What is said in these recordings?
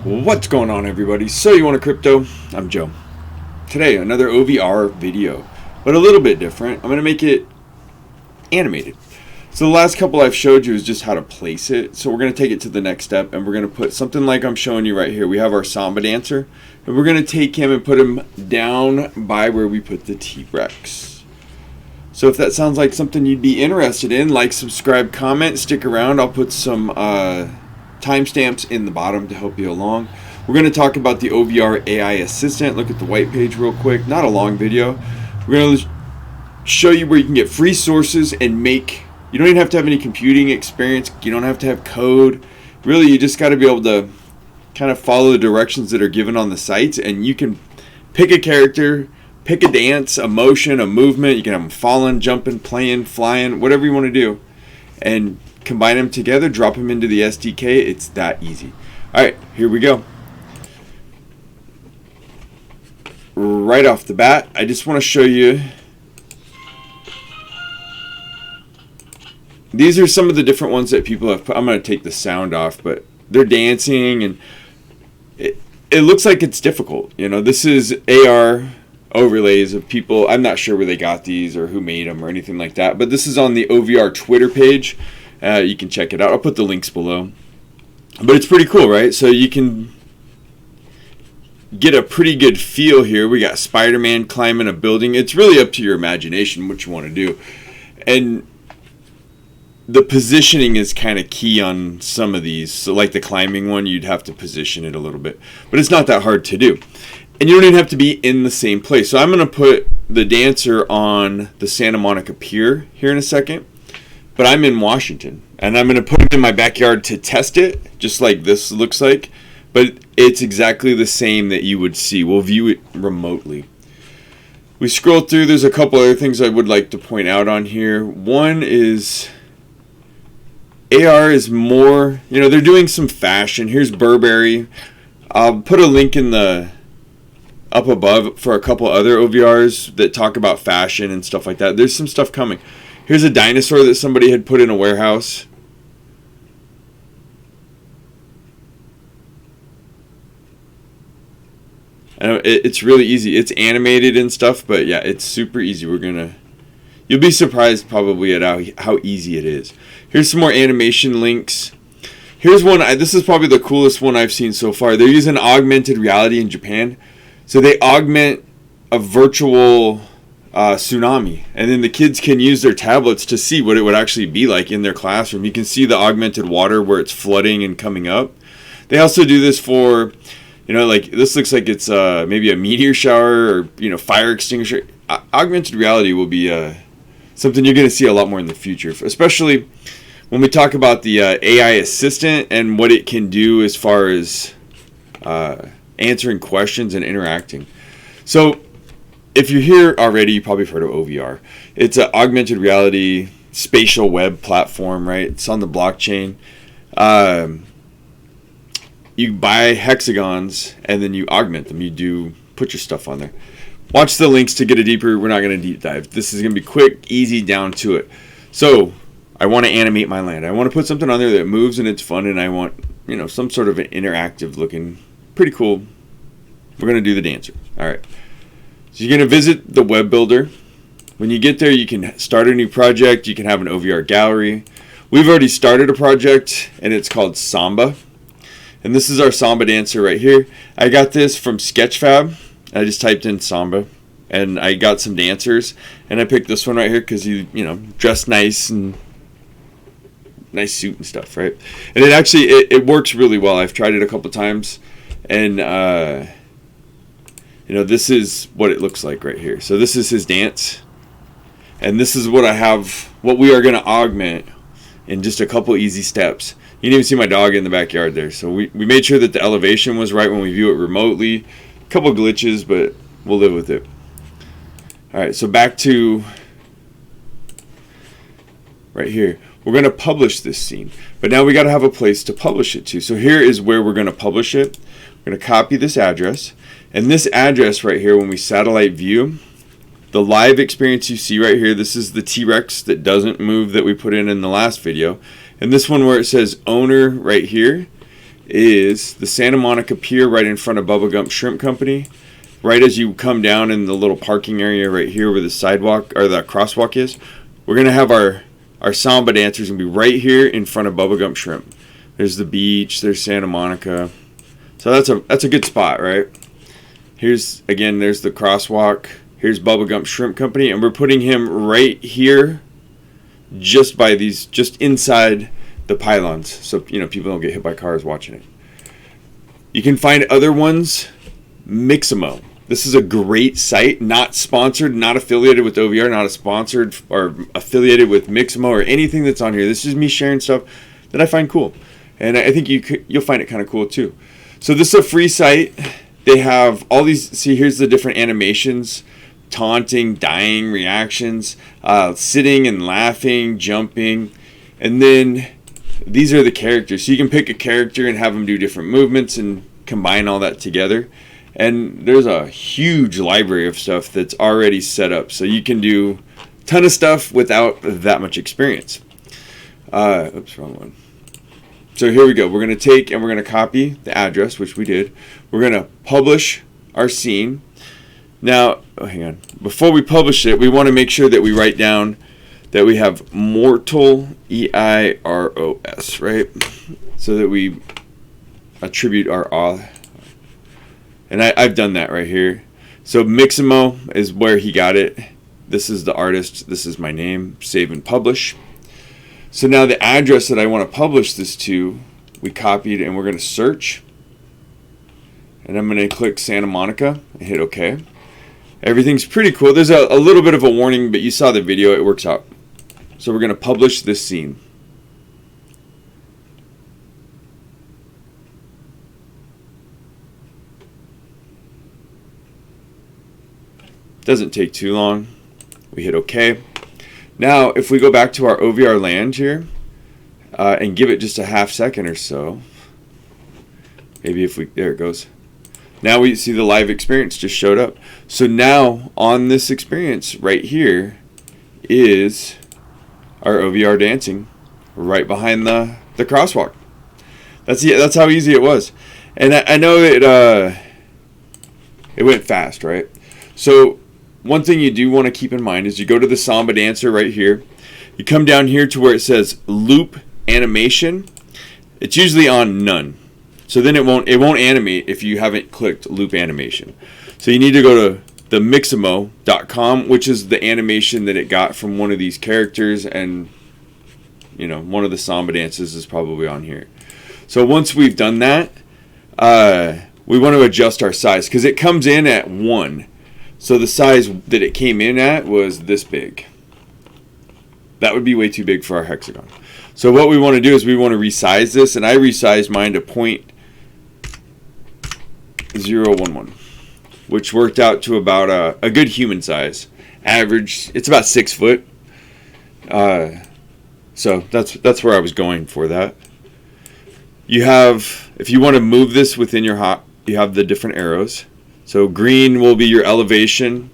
What's going on, everybody? So you want a crypto? I'm Joe. Today, another OVR video, but a little bit different. I'm going to make it animated. So the last couple I've showed you is just how to place it. So we're going to take it to the next step, and we're going to put something like I'm showing you right here. We have our Samba dancer, and we're going to take him and put him down by where we put the T-Rex. So if that sounds like something you'd be interested in, like, subscribe, comment, stick around. I'll put some timestamps in the bottom to help you along. We're going to talk about the OVR Ai Assistant. Look at the white page real quick. Not a long video. We're going to show you where you can get free sources and make. You don't even have to have any computing experience. You don't have to have code. Really, you just got to be able to kind of follow the directions that are given on the sites, and you can pick a character, pick a dance, a motion, a movement. You can have them falling, jumping, playing, flying, whatever you want to do, and combine them together, drop them into the SDK. It's that easy. All right, here we go. Right off the bat, I just want to show you. These are some of the different ones that people have put. I'm going to take the sound off, but they're dancing, and it looks like it's difficult. You know, this is AR overlays of people. I'm not sure where they got these or who made them or anything like that, but this is on the OVR Twitter page. You can check it out. I'll put the links below. But it's pretty cool, right? So you can get a pretty good feel here. We got Spider-Man climbing a building. It's really up to your imagination what you want to do. And the positioning is kind of key on some of these. So like the climbing one, you'd have to position it a little bit. But it's not that hard to do. And you don't even have to be in the same place. So I'm going to put the dancer on the Santa Monica Pier here in a second. But I'm in Washington, and I'm going to put it in my backyard to test it, just like this looks like. But it's exactly the same that you would see. We'll view it remotely. We scroll through. There's a couple other things I would like to point out on here. One is AR is more, they're doing some fashion. Here's Burberry. I'll put a link in the up above for a couple other OVRs that talk about fashion and stuff like that. There's some stuff coming. Here's a dinosaur that somebody had put in a warehouse. I know it's really easy. It's animated and stuff, but yeah, it's super easy. You'll be surprised probably at how easy it is. Here's some more animation links. Here's one. This is probably the coolest one I've seen so far. They're using augmented reality in Japan. So they augment a virtual tsunami, and then the kids can use their tablets to see what it would actually be like in their classroom. You can see the augmented water where it's flooding and coming up. They also do this for, like this looks like it's maybe a meteor shower or fire extinguisher. Augmented reality will be something you're going to see a lot more in the future, especially when we talk about the AI assistant and what it can do as far as answering questions and interacting. So if you're here already, you probably have heard of OVR. It's an augmented reality spatial web platform, right? It's on the blockchain. You buy hexagons and then you augment them. You put your stuff on there. Watch the links to get a deeper. We're not going to deep dive. This is going to be quick, easy, down to it. So I want to animate my land. I want to put something on there that moves and it's fun, and I want some sort of an interactive looking, pretty cool. We're going to do the dancer. All right. So you're going to visit the web builder. When you get there, you can start a new project. You can have an OVR gallery. We've already started a project, and it's called Samba. And this is our Samba dancer right here. I got this from Sketchfab. I just typed in Samba, and I got some dancers. And I picked this one right here because he, dressed nice and nice suit and stuff, right? And it actually, it works really well. I've tried it a couple times, and this is what it looks like right here. So this is his dance. And this is what we are going to augment in just a couple easy steps. You can even see my dog in the backyard there. So we made sure that the elevation was right when we view it remotely. A couple glitches, but we'll live with it. All right, so back to right here. We're going to publish this scene. But now we got to have a place to publish it to. So here is where we're going to publish it. We're going to copy this address. And this address right here, when we satellite view, the live experience you see right here, this is the T-Rex that doesn't move that we put in the last video. And this one where it says owner right here is the Santa Monica Pier right in front of Bubba Gump Shrimp Company. Right as you come down in the little parking area right here where the sidewalk or the crosswalk is, we're going to have our samba dancers going to be right here in front of Bubba Gump Shrimp. There's the beach, there's Santa Monica. So that's a good spot, right? Here's, again, there's the crosswalk. Here's Bubba Gump Shrimp Company, and we're putting him right here just inside the pylons, so people don't get hit by cars watching it. You can find other ones. Mixamo. This is a great site, not sponsored, not affiliated with OVR, not a sponsored or affiliated with Mixamo or anything that's on here. This is me sharing stuff that I find cool, and I think you'll find it kind of cool too. So this is a free site. They have all these. See, here's the different animations: taunting, dying, reactions, sitting and laughing, jumping, and then these are the characters. So you can pick a character and have them do different movements and combine all that together. And there's a huge library of stuff that's already set up, so you can do a ton of stuff without that much experience. Oops, wrong one. So here we go. We're going to take and we're going to copy the address, which we did. We're going to publish our scene. Now, hang on. Before we publish it, we want to make sure that we write down that we have mortal, EIROS, right? So that we attribute our and I've done that right here. So Mixamo is where he got it. This is the artist. This is my name. Save and publish. So now the address that I want to publish this to, we copied, and we're going to search. And I'm going to click Santa Monica and hit OK. Everything's pretty cool. There's a little bit of a warning, but you saw the video. It works out. So we're going to publish this scene. Doesn't take too long. We hit OK. Now, if we go back to our OVR land here and give it just a half second or so, maybe there it goes. Now we see the live experience just showed up. So now on this experience right here is our OVR dancing right behind the crosswalk. That's how easy it was. And I know it went fast, right? So one thing you do want to keep in mind is you go to the Samba Dancer right here. You come down here to where it says Loop Animation. It's usually on None. So then it won't animate if you haven't clicked Loop Animation. So you need to go to the Mixamo.com, which is the animation that it got from one of these characters, and one of the Samba dances is probably on here. So once we've done that, we want to adjust our size because it comes in at 1. So the size that it came in at was this big. That would be way too big for our hexagon. So what we want to do is we want to resize this, and I resized mine to 0.011, which worked out to about a good human size. Average, it's about 6 foot. So that's where I was going for that. You have, if you want to move this within your hop, you have the different arrows. So green will be your elevation.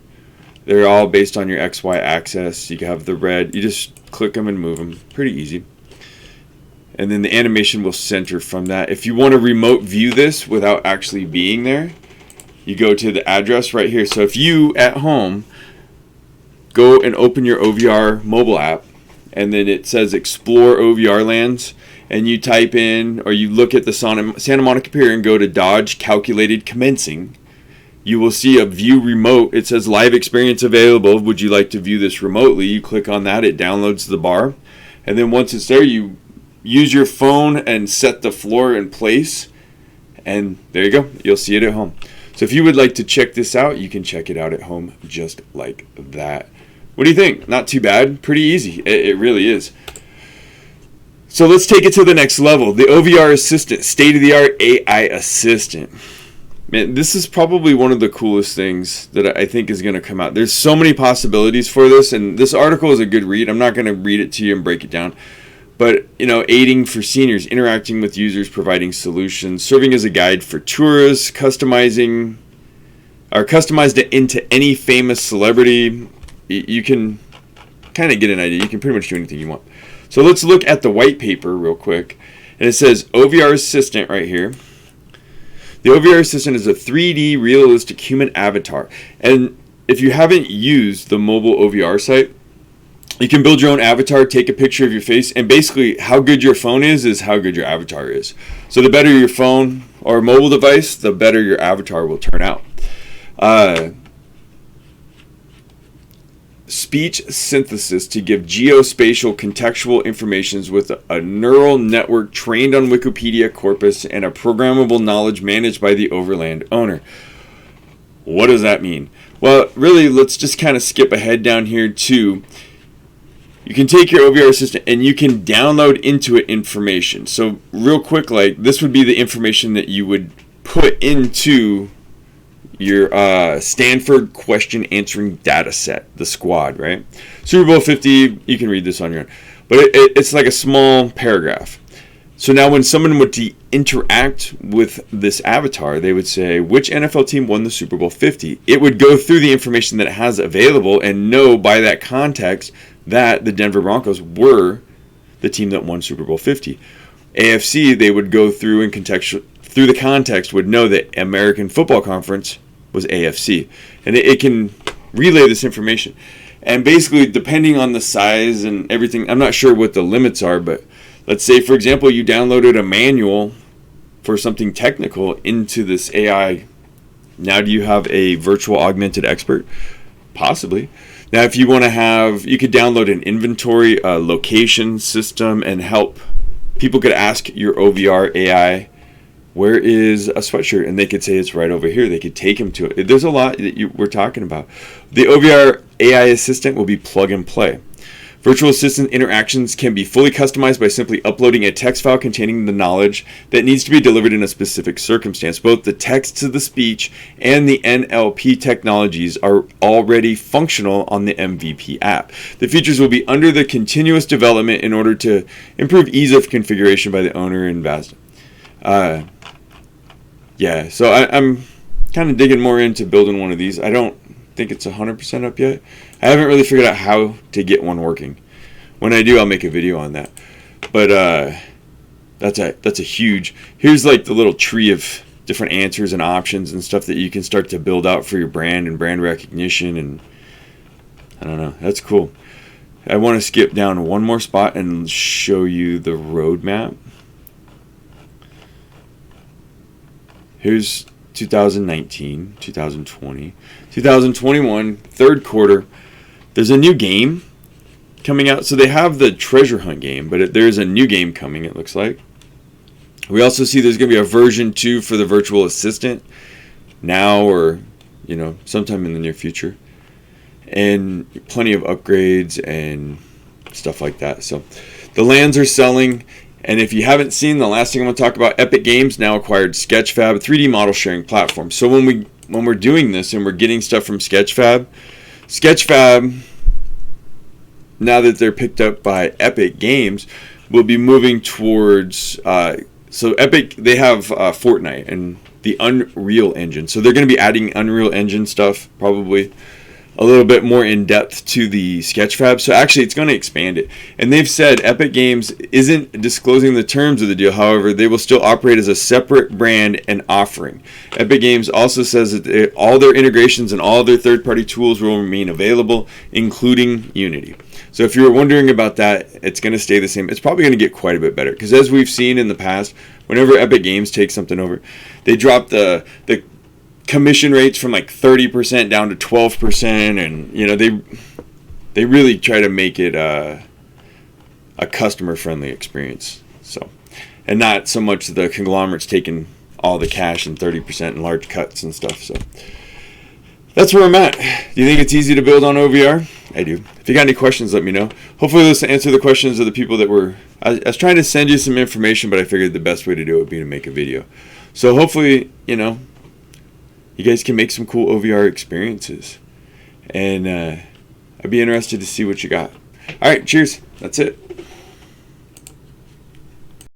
They're all based on your XY axis. You can have the red. You just click them and move them. Pretty easy. And then the animation will center from that. If you want to remote view this without actually being there, you go to the address right here. So if you at home go and open your OVR mobile app, and then it says Explore OVRLands, and you type in or you look at the Santa Monica Pier and go to Dodge Calculated Commencing, you will see a view remote. It says live experience available. Would you like to view this remotely? You click on that. It downloads the bar. And then once it's there, you use your phone and set the floor in place. And there you go. You'll see it at home. So if you would like to check this out, you can check it out at home just like that. What do you think? Not too bad. Pretty easy. It really is. So let's take it to the next level. The OVR Assistant, state-of-the-art AI Assistant. Man, this is probably one of the coolest things that I think is going to come out. There's so many possibilities for this, and this article is a good read. I'm not going to read it to you and break it down. But, aiding for seniors, interacting with users, providing solutions, serving as a guide for tourists, customized it into any famous celebrity. You can kind of get an idea. You can pretty much do anything you want. So let's look at the white paper real quick. And it says OVR Assistant right here. The OVR Assistant is a 3D realistic human avatar. And if you haven't used the mobile OVR site, you can build your own avatar, take a picture of your face, and basically how good your phone is how good your avatar is. So the better your phone or mobile device, the better your avatar will turn out. Speech synthesis to give geospatial contextual informations with a neural network trained on Wikipedia corpus and a programmable knowledge managed by the overland owner. What does that mean? Well, really, let's just kind of skip ahead down here to, you can take your OVR Assistant and you can download into it information. So real quick, like this would be the information that you would put into your Stanford question answering data set, the squad, right? Super Bowl 50, you can read this on your own. But it's like a small paragraph. So now when someone would interact with this avatar, they would say, which NFL team won the Super Bowl 50? It would go through the information that it has available and know by that context that the Denver Broncos were the team that won Super Bowl 50. AFC, they would go through and through the context would know that American Football Conference was AFC. And it can relay this information. And basically, depending on the size and everything, I'm not sure what the limits are, but let's say, for example, you downloaded a manual for something technical into this AI. Now do you have a virtual augmented expert? Possibly. Now, if you want to have, you could download an inventory location system and help. People could ask your OVR AI, where is a sweatshirt? And they could say it's right over here. They could take him to it. There's a lot that we're talking about. The OVR AI Assistant will be plug and play. Virtual assistant interactions can be fully customized by simply uploading a text file containing the knowledge that needs to be delivered in a specific circumstance. Both the text to the speech and the NLP technologies are already functional on the MVP app. The features will be under the continuous development in order to improve ease of configuration by the owner and VASD. Yeah, so I'm kind of digging more into building one of these. I don't think it's 100% up yet. I haven't really figured out how to get one working. When I do, I'll make a video on that. But that's a huge. Here's like the little tree of different answers and options and stuff that you can start to build out for your brand and brand recognition. And I don't know, that's cool. I want to skip down one more spot and show you the roadmap. Here's 2019, 2020, 2021, third quarter. There's a new game coming out. So they have the treasure hunt game, but there's a new game coming, it looks like. We also see there's going to be a version 2 for the virtual assistant now or, sometime in the near future. And plenty of upgrades and stuff like that. So the lands are selling. And if you haven't seen, the last thing I'm going to talk about, Epic Games now acquired Sketchfab, a 3D model sharing platform. So when we're doing this and we're getting stuff from Sketchfab, now that they're picked up by Epic Games, will be moving towards, so Epic, they have Fortnite and the Unreal Engine. So they're going to be adding Unreal Engine stuff, probably a little bit more in depth to the Sketchfab. So actually it's going to expand it. And they've said Epic Games isn't disclosing the terms of the deal. However, they will still operate as a separate brand and offering. Epic Games also says that all their integrations and all their third-party tools will remain available, including Unity. So if you're wondering about that, it's going to stay the same. It's probably going to get quite a bit better. Because as we've seen in the past, whenever Epic Games takes something over, they drop the commission rates from like 30% down to 12%, and they really try to make it a customer friendly experience. So, and not so much the conglomerates taking all the cash and 30% in large cuts and stuff. So that's where I'm at. Do you think it's easy to build on OVR? I do. If you got any questions, let me know. Hopefully this will answer the questions of the people that were. I was trying to send you some information, but I figured the best way to do it would be to make a video. So hopefully, you guys can make some cool OVR experiences. And I'd be interested to see what you got. All right, cheers. That's it.